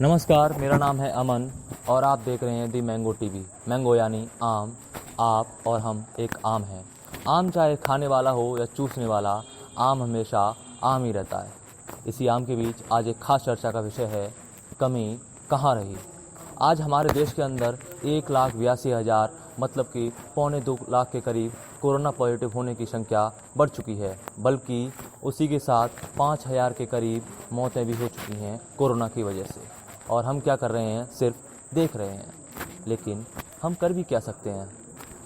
नमस्कार, मेरा नाम है अमन और आप देख रहे हैं दी मैंगो टीवी। मैंगो यानी आम। आप और हम एक आम हैं। आम चाहे खाने वाला हो या चूसने वाला, आम हमेशा आम ही रहता है। इसी आम के बीच आज एक खास चर्चा का विषय है, कमी कहाँ रही। आज हमारे देश के अंदर 1,82,000 मतलब कि 1.25 लाख के करीब कोरोना पॉजिटिव होने की संख्या बढ़ चुकी है, बल्कि उसी के साथ 5,000 के करीब मौतें भी हो चुकी हैं कोरोना की वजह से। और हम क्या कर रहे हैं? सिर्फ देख रहे हैं। लेकिन हम कर भी क्या सकते हैं?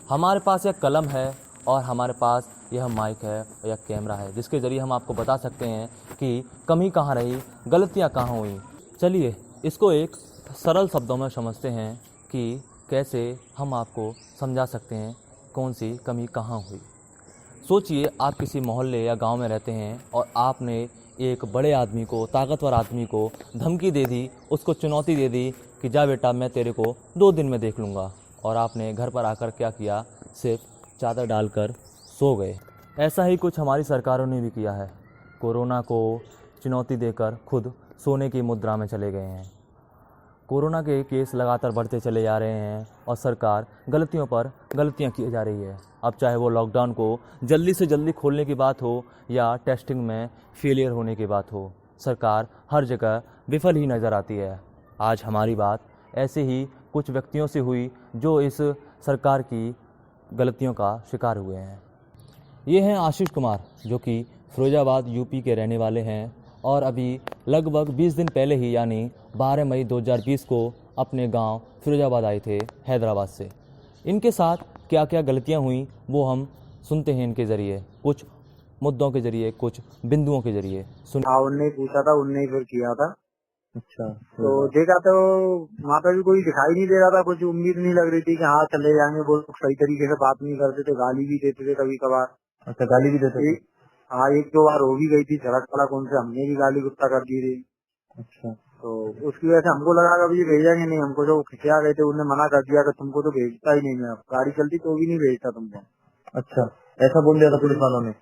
हमारे पास यह कलम है और हमारे पास यह माइक है और यह कैमरा है, जिसके ज़रिए हम आपको बता सकते हैं कि कमी कहाँ रही, गलतियाँ कहाँ हुई। चलिए इसको एक सरल शब्दों में समझते हैं कि कैसे हम आपको समझा सकते हैं कौन सी कमी कहाँ हुई। सोचिए, आप किसी मोहल्ले या गांव में रहते हैं और आपने एक बड़े आदमी को, ताकतवर आदमी को धमकी दे दी, उसको चुनौती दे दी कि जा बेटा, मैं तेरे को 2 दिन में देख लूँगा। और आपने घर पर आकर क्या किया? सिर्फ चादर डालकर सो गए। ऐसा ही कुछ हमारी सरकारों ने भी किया है। कोरोना को चुनौती देकर खुद सोने की मुद्रा में चले गए हैं। कोरोना के केस लगातार बढ़ते चले जा रहे हैं और सरकार गलतियों पर गलतियां किए जा रही है। अब चाहे वो लॉकडाउन को जल्दी से जल्दी खोलने की बात हो या टेस्टिंग में फेलियर होने की बात हो, सरकार हर जगह विफल ही नज़र आती है। आज हमारी बात ऐसे ही कुछ व्यक्तियों से हुई जो इस सरकार की गलतियों का शिकार हुए हैं। ये हैं आशीष कुमार, जो कि फिरोजाबाद यूपी के रहने वाले हैं और अभी लगभग 20 दिन पहले ही यानी 12 मई 2020 को अपने गांव फिरोजाबाद आए थे हैदराबाद से। इनके साथ क्या क्या गलतियां हुई वो हम सुनते हैं इनके ज़रिए, कुछ मुद्दों के ज़रिए, कुछ बिंदुओं के ज़रिए। हाँ, उनने ही पूछा था, उनने ही फिर किया था। अच्छा। तो देखा तो वहाँ पे भी कोई दिखाई नहीं दे रहा था, कुछ उम्मीद नहीं लग रही थी कि हाँ चले जाएंगे। वो लोग सही तरीके से बात नहीं करते थे, गाली भी देते थे कभी कभार। अच्छा, गाली भी देते थे। हाँ, एक दो बार हो भी गई थी सड़क सड़क, उनसे हमने भी गाली गुस्सा कर दी थी। अच्छा। तो उसकी वजह से हमको लगा कभी ये भेजेंगे नहीं। हमको जो खिंचा गए थे उन्होंने मना कर दिया कि तुमको तो भेजता ही नहीं, मैं अब गाड़ी चलती तो भी नहीं भेजता तुमको। अच्छा, ऐसा बोल दिया था पुलिस वालों ने।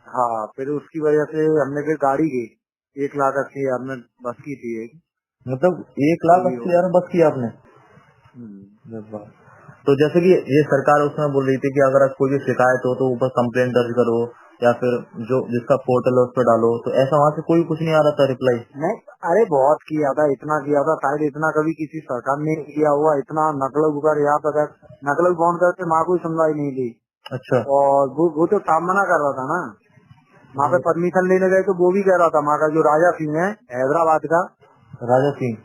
हाँ, फिर उसकी वजह से हमने फिर गाड़ी की 1,80,000 में बस की थी एक। मतलब 1,80,000 में बस किया आपने? तो जैसे कि ये सरकार उसमें बोल रही थी कि अगर कोई भी शिकायत हो तो ऊपर कंप्लेंट दर्ज करो या फिर जो जिसका पोर्टल है उस पर डालो, तो ऐसा वहाँ से कोई कुछ नहीं आ रहा था रिप्लाई? नहीं, अरे बहुत किया था, इतना किया था, शायद इतना कभी किसी सरकार ने किया हुआ। इतना नकल गुकर यहाँ पर नकल बॉन्ड करके माँ कोई सुनवाई नहीं दी। अच्छा। और वो तो सामना कर रहा था ना, वहाँ पे परमिशन लेने गए तो वो भी कह रहा था, वहाँ का जो राजा सिंह है हैदराबाद का, राजा सिंह।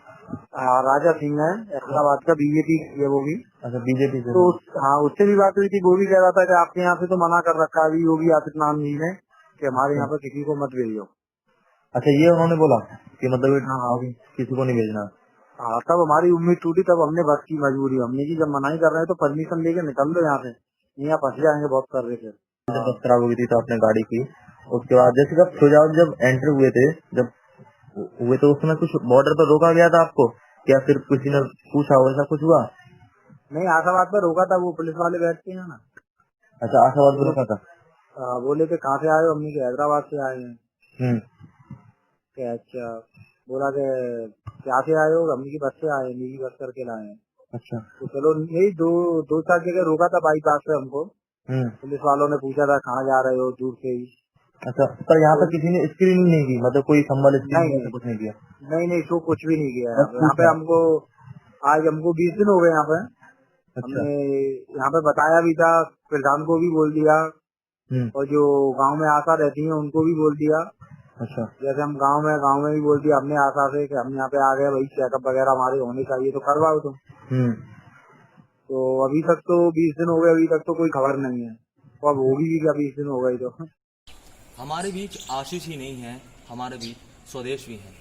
राजा सिंह है हैदराबाद का, बीजेपी है वो भी। अच्छा, बीजेपी से। तो हाँ, उससे भी बात हुई थी। वो भी कह रहा था कि आपके यहाँ से तो मना कर रखा है अभी योगी आदित्यनाथ जी ने कि हमारे यहाँ पे किसी को मत भेजो। अच्छा, ये उन्होंने बोला कि मतलब हाँ, किसी को नहीं भेजना। हाँ, तब हमारी उम्मीद टूटी, तब हमने बस की मजबूरी हमने की। जब मना ही कर रहे हैं तो परमिशन लेके निकल दो यहाँ से, यहाँ फंस जाएंगे बहुत कर रहे थे। जब बस खराब हो गई थी तो आपने गाड़ी की। उसके बाद जैसे जब सुजाव जब एंटर हुए थे, जब हुए तो उस समय कुछ बॉर्डर पर रोका गया था आपको, या फिर किसी ने पूछा हो, ऐसा कुछ हुआ? नहीं, आशाबाद पे रोका था, वो पुलिस वाले बैठते हैं ना। अच्छा, आशाबाद में रोका था। बोले थे कहाँ से आए हो? हमने कहा हैदराबाद से आए हैं। कि अच्छा, बोला कि क्या से आए हो? हमने की बस से आए हैं, नीली बस करके लाए हैं। अच्छा। तो चलो, यही दो चार जगह रोका था बाईपास पे हमको। पुलिस वालों ने पूछा था कहाँ जा रहे हो, दूर से ही। अच्छा, पर यहाँ पर किसी ने स्क्रीनिंग नहीं की, मतलब कोई संबल नहीं स्क्रीनिंग नहीं ऐसा कुछ नहीं किया? नहीं, तो कुछ भी नहीं किया। बस यहाँ पे पूछा। हमको आज हमको 20 दिन हो गए यहाँ पे। अच्छा। हमने यहाँ पे बताया भी था, प्रधान को भी बोल दिया और जो गांव में आशा रहती है उनको भी बोल दिया। अच्छा। जैसे हम गांव में भी बोल दिया हमने आशा से कि हम यहाँ पे आ गए भाई, चेकअप वगैरह हमारे होने चाहिए तो करवाओ तुम। तो अभी तक तो 20 दिन हो गए, अभी तक तो कोई खबर नहीं है। तो अब होगी भी क्या, 20 दिन हो गए तो। हमारे बीच आशीष ही नहीं है, हमारे बीच स्वदेश भी हैं,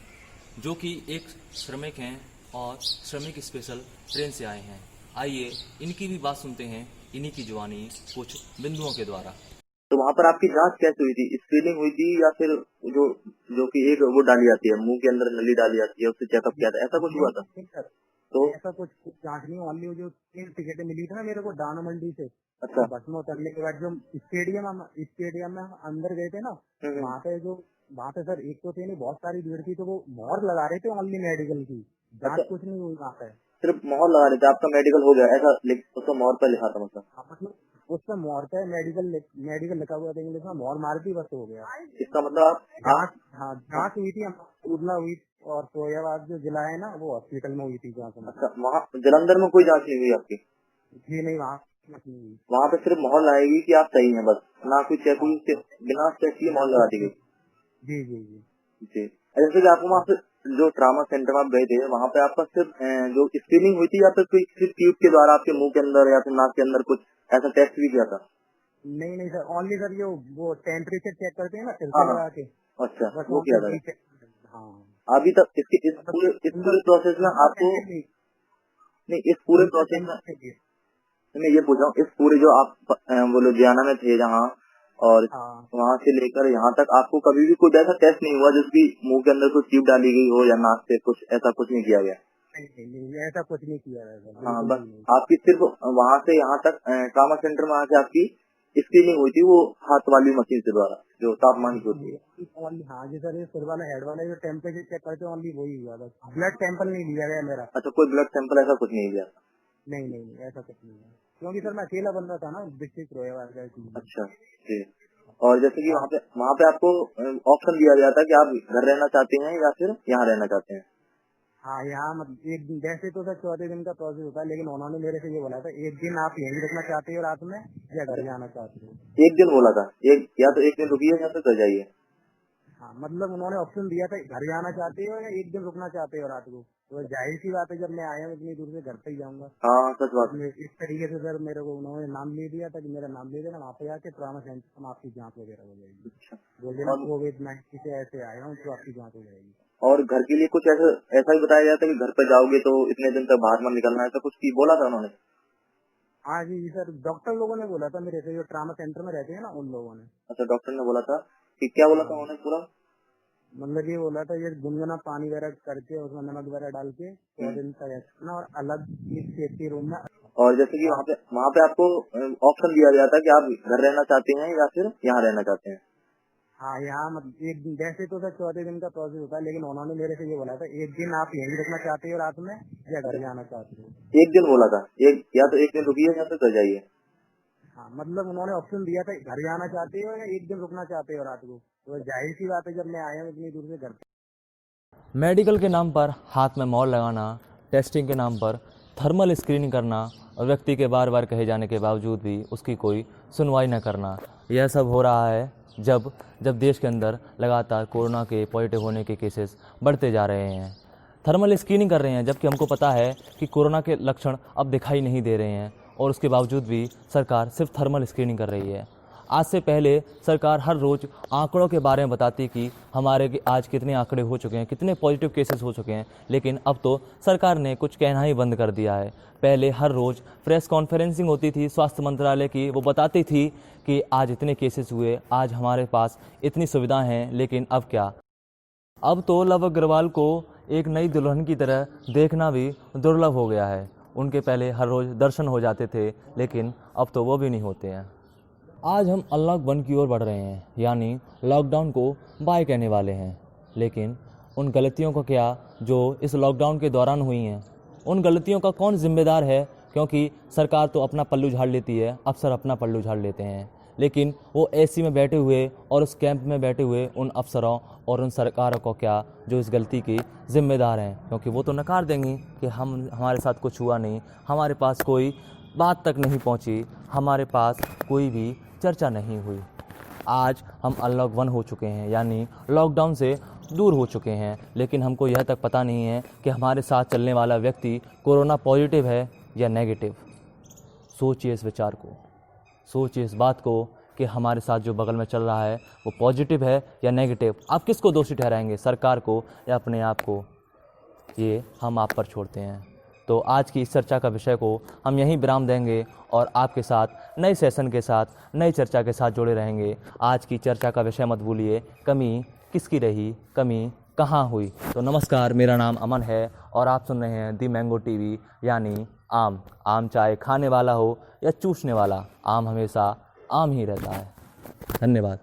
जो कि एक श्रमिक हैं और श्रमिक स्पेशल ट्रेन से आए हैं। आइए इनकी भी बात सुनते हैं, इन्हीं की जुबानी कुछ बिंदुओं के द्वारा। तो वहाँ पर आपकी जांच कैसे हुई थी? स्क्रीनिंग हुई थी या फिर जो जो कि एक वो डाली जाती है, मुंह के अंदर नली डाली जाती है, उससे चेकअप किया था, ऐसा कुछ हुआ था? तो ऐसा कुछ जांच नहीं वाली, जो 3 टिकटें मिली थी ना मेरे को दाना मंडी से। अच्छा। बस में उतरने के बाद जो स्टेडियम में हम अंदर गए थे ना, वहाँ पे सर एक तो थे नहीं, बहुत सारी भीड़ थी, तो वो मोहर लगा रहे थे ओनली मेडिकल की। जांच अच्छा। कुछ नहीं हुई वहाँ पे। सिर्फ मोहर लगा देते, आपका मेडिकल हो गया ऐसा उसको मोहर पर लिखा था मतलब? हाँ, मतलब उसमें मोहर पे मेडिकल लिखा हुआ था इंग्लिश में, मोहर मार दी बस हो गया। इसका मतलब आप जांच, हाँ जांच हुई थी, उड़ला हुई और फैजाबाद जो जिला है ना वो हॉस्पिटल में हुई थी जांच। अच्छा, वहाँ जलंधर में कोई जांच नहीं हुई आपकी? जी नहीं, वहाँ नहीं हुई। वहाँ पे सिर्फ मोहर लगाएगी कि आप सही हैं बस, ना कोई चेक हुई, बिना चेक किए मोहर लगा दी गई? जी जी जी। जी। जैसे कि आपको वहाँ पे जो ट्रामा सेंटर में आप गए थे, वहाँ पे आपका सिर्फ जो स्क्रीनिंग हुई थी या फिर कोई सिर्फ ट्यूब के द्वारा आपके मुंह के अंदर या फिर नाक के अंदर कुछ ऐसा टेस्ट भी किया था? नहीं नहीं सर, ओनली सर जो वो टेम्परेचर चेक करते हैं ना हाँ, टिल्के लगा के, अच्छा, बस वो किया था। हाँ। अभी तक इस पूरे प्रोसेस में आपको नहीं, इस पूरे प्रोसेस में मैं ये पूछ रहा हूँ, इस पूरे जो आप वो लुधियाना में थे जहाँ, और हाँ। वहाँ से लेकर यहाँ तक आपको कभी भी कोई ऐसा टेस्ट नहीं हुआ जिसकी मुंह के अंदर कुछ ट्यूब डाली गई हो या नाक से कुछ, ऐसा कुछ नहीं किया गया? नहीं, ऐसा कुछ नहीं किया गया। हाँ, बस आपकी सिर्फ वहाँ से यहाँ तक ट्रामा सेंटर में आके आपकी स्क्रीनिंग हुई थी, वो हाथ वाली मशीन से द्वारा जो तापमान की होती है। हाँ जी सर, ये सिर वाला हेड वाला जो टेम्परेचर चेक करते हैं ओनली वही हुआ बस। ब्लड सैंपल नहीं लिया गया मेरा। अच्छा, कोई ब्लड सैंपल ऐसा कुछ नहीं लिया? नहीं नहीं नहीं, ऐसा कुछ नहीं है, क्योंकि सर मैं अकेला बंदा था ना डिस्ट्रिक्ट रोयावाद का। अच्छा जी। और जैसे कि वहाँ पे आपको ऑप्शन दिया गया था कि आप घर रहना चाहते हैं या फिर यहाँ रहना चाहते हैं? हाँ, यहाँ मतलब एक दिन, वैसे तो सर 14 दिन का प्रोसेस होता है, लेकिन उन्होंने मेरे से ये बोला था एक दिन आप यहीं रुकना चाहते हो रात में या घर जाना चाहते हो। एक दिन बोला था, या तो एक दिन रुकिए या तो जाइए। हाँ, मतलब उन्होंने ऑप्शन दिया था घर जाना चाहते हो या एक दिन रुकना चाहते हो रात को। तो जाहिर सी बात है, जब मैं आया हूँ इतनी दूर से घर पे ही जाऊंगा। हाँ, सच बात है। इस तरीके से सर मेरे को उन्होंने नाम ले दिया था कि मेरा नाम ले देना, वहाँ पे आके ट्रामा सेंटर में आपकी जांच वगैरह हो जाएगी। अच्छा, बोल देना कोविड-19 से ऐसे आया हूँ तो आपकी जांच हो जाएगी। और घर के लिए कुछ ऐसा ही बताया गया था कि घर पे जाओगे तो इतने दिन तक बाहर मत निकलना, ऐसा कुछ बोला था उन्होंने? हाँ जी सर, डॉक्टर लोगों ने बोला था मेरे से, जो ट्रामा सेंटर में रहते हैं ना उन लोगों ने। अच्छा, डॉक्टर ने बोला था कि क्या बोला था उन्होंने पूरा? मतलब ये बोला था, ये गुनगुना पानी वगैरह करके उसमें नमक वगैरह डाल के 100 दिन तक रखना और अलग सेफ्टी रूम में। और जैसे कि वहाँ पे आपको ऑप्शन दिया गया था कि आप घर रहना चाहते हैं या फिर यहाँ रहना चाहते हैं? हाँ, यहाँ मतलब एक दिन, वैसे तो सर 14 दिन का प्रोसेस होता है, लेकिन उन्होंने मेरे से ये बोला था एक दिन आप यहीं रुकना चाहते हो रात में या घर जाना चाहते हो। एक दिन बोला था, या तो एक दिन रुकिए या तो जाइए। हाँ, मतलब उन्होंने ऑप्शन दिया था घर जाना चाहते हो या एक दिन रुकना चाहते हो रात को। तो जाहिर सी बात है, जब मैं आया हूँ इतनी दूर से घर पे। मेडिकल के नाम पर हाथ में मोहर लगाना, टेस्टिंग के नाम पर थर्मल स्क्रीनिंग करना और व्यक्ति के बार बार कहे जाने के बावजूद भी उसकी कोई सुनवाई न करना, यह सब हो रहा है जब देश के अंदर लगातार कोरोना के पॉजिटिव होने के केसेस बढ़ते जा रहे हैं। थर्मल स्क्रीनिंग कर रहे हैं जबकि हमको पता है कि कोरोना के लक्षण अब दिखाई नहीं दे रहे हैं, और उसके बावजूद भी सरकार सिर्फ थर्मल स्क्रीनिंग कर रही है। आज से पहले सरकार हर रोज़ आंकड़ों के बारे में बताती कि हमारे आज कितने आंकड़े हो चुके हैं, कितने पॉजिटिव केसेस हो चुके हैं, लेकिन अब तो सरकार ने कुछ कहना ही बंद कर दिया है। पहले हर रोज़ प्रेस कॉन्फ्रेंसिंग होती थी स्वास्थ्य मंत्रालय की, वो बताती थी कि आज इतने केसेस हुए, आज हमारे पास इतनी सुविधाएं हैं, लेकिन अब क्या? अब तो लव अग्रवाल को एक नई दुल्हन की तरह देखना भी दुर्लभ हो गया है। उनके पहले हर रोज़ दर्शन हो जाते थे, लेकिन अब तो वो भी नहीं होते हैं। आज हम अनलॉक 1 की ओर बढ़ रहे हैं, यानी लॉकडाउन को बाय कहने वाले हैं। लेकिन उन गलतियों का क्या जो इस लॉकडाउन के दौरान हुई हैं? उन गलतियों का कौन जिम्मेदार है? क्योंकि सरकार तो अपना पल्लू झाड़ लेती है, अफसर अपना पल्लू झाड़ लेते हैं, लेकिन वो एसी में बैठे हुए और उस कैंप में बैठे हुए उन अफसरों और उन सरकारों को क्या जो इस गलती की जिम्मेदार हैं? क्योंकि वो तो नकार देंगी कि हमारे साथ कुछ हुआ नहीं, हमारे पास कोई बात तक नहीं पहुंची, हमारे पास कोई भी चर्चा नहीं हुई। आज हम अनलॉक 1 हो चुके हैं, यानी लॉकडाउन से दूर हो चुके हैं, लेकिन हमको यह तक पता नहीं है कि हमारे साथ चलने वाला व्यक्ति कोरोना पॉजिटिव है या नेगेटिव। सोचिए इस विचार को, सोचिए इस बात को कि हमारे साथ जो बगल में चल रहा है वो पॉजिटिव है या नेगेटिव। आप किसको दोषी ठहराएंगे, सरकार को या अपने आप को? ये हम आप पर छोड़ते हैं। तो आज की इस चर्चा का विषय को हम यहीं विराम देंगे और आपके साथ नए सेशन के साथ, नई चर्चा के साथ जुड़े रहेंगे। आज की चर्चा का विषय मत भूलिए, कमी किसकी रही, कमी कहाँ हुई। तो नमस्कार, मेरा नाम अमन है और आप सुन रहे हैं दी मैंगो टीवी, यानी आम चाहे खाने वाला हो या चूसने वाला, आम हमेशा आम ही रहता है। धन्यवाद।